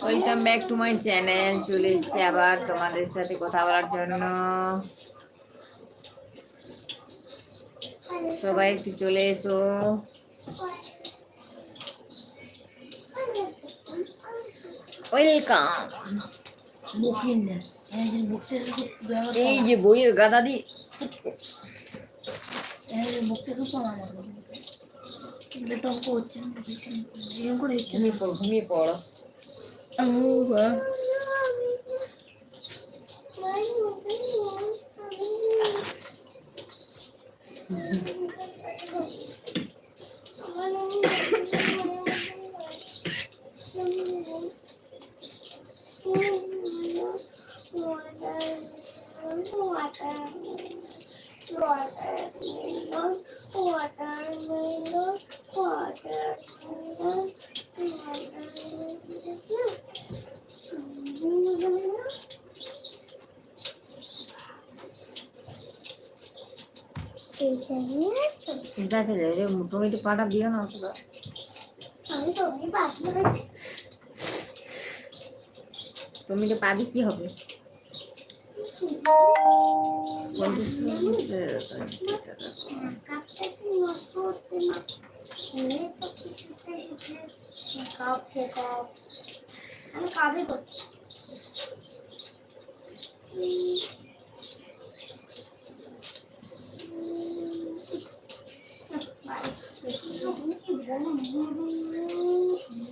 Welcome back to my channel. চলে এসেছি আবার তোমাদের সাথে কথা বলার জন্য। সবাই একটু চলে এসো। ওয়েলকাম। এই যে বইয়ের গাদা দি ঘুমিয়ে পড়ো। টমেটো পাটা দিও না। টমেটো পাবি কি হবে?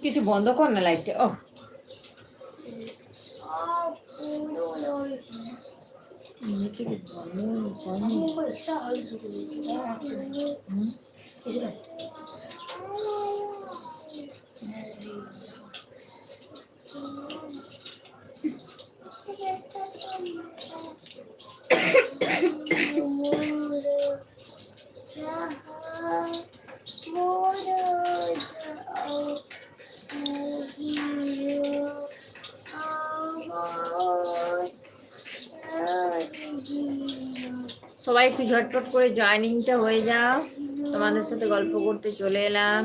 কিছু বন্ধ কর না লাইটটা। ও সবাই একটু ঝটপট করে জয়েনিংটা হয়ে যাও। তোমাদের সাথে গল্প করতে চলে এলাম।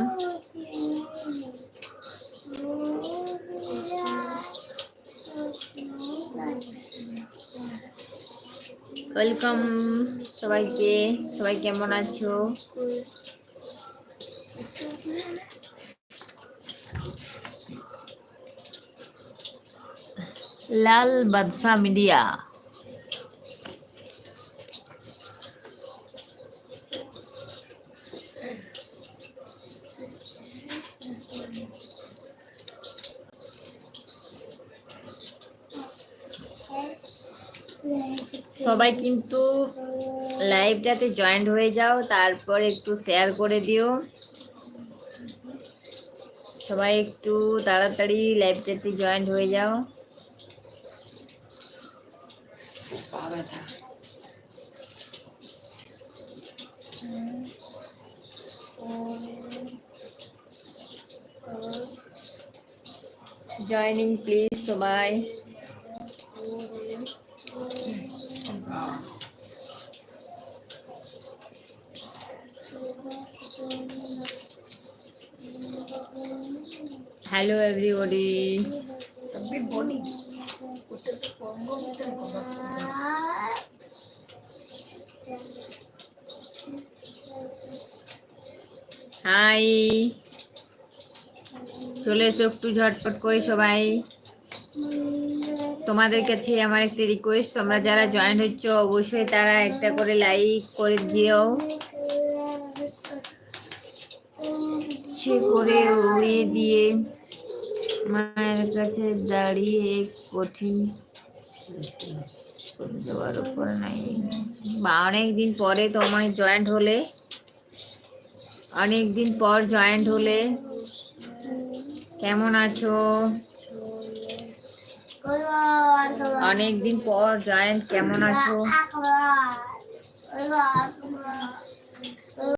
ওয়েলকাম সবাইকে। সবাই কেমন আছো? লাল বাদশা মিডিয়া। সবাই কিন্তু লাইভটাতে জয়েন্ট হয়ে যাও, তারপর একটু শেয়ার করে দিও। সবাই একটু তাড়াতাড়ি লাইভটাতে জয়েন্ট হয়ে যাও। জয়েনিং প্লিজ সবাই। Hello everybody. Hi. চলে এসো একটু ঝটপট করে সবাই। তোমাদের কাছে আমার একটা রিকোয়েস্ট, তোমরা যারা জয়েন হচ্ছ অবশ্যই তারা একটা করে লাইক করে দিও। সে করে উড়িয়ে দিয়ে মায়ের কাছে দাঁড়িয়ে কঠিন দেওয়ার উপর নাই। বা অনেকদিন পরে তোমায় জয়েন্ট হলে, অনেকদিন পর জয়েন্ট হলে, কেমন আছো? অনেকদিন পর জয়েন্ট, কেমন আছো?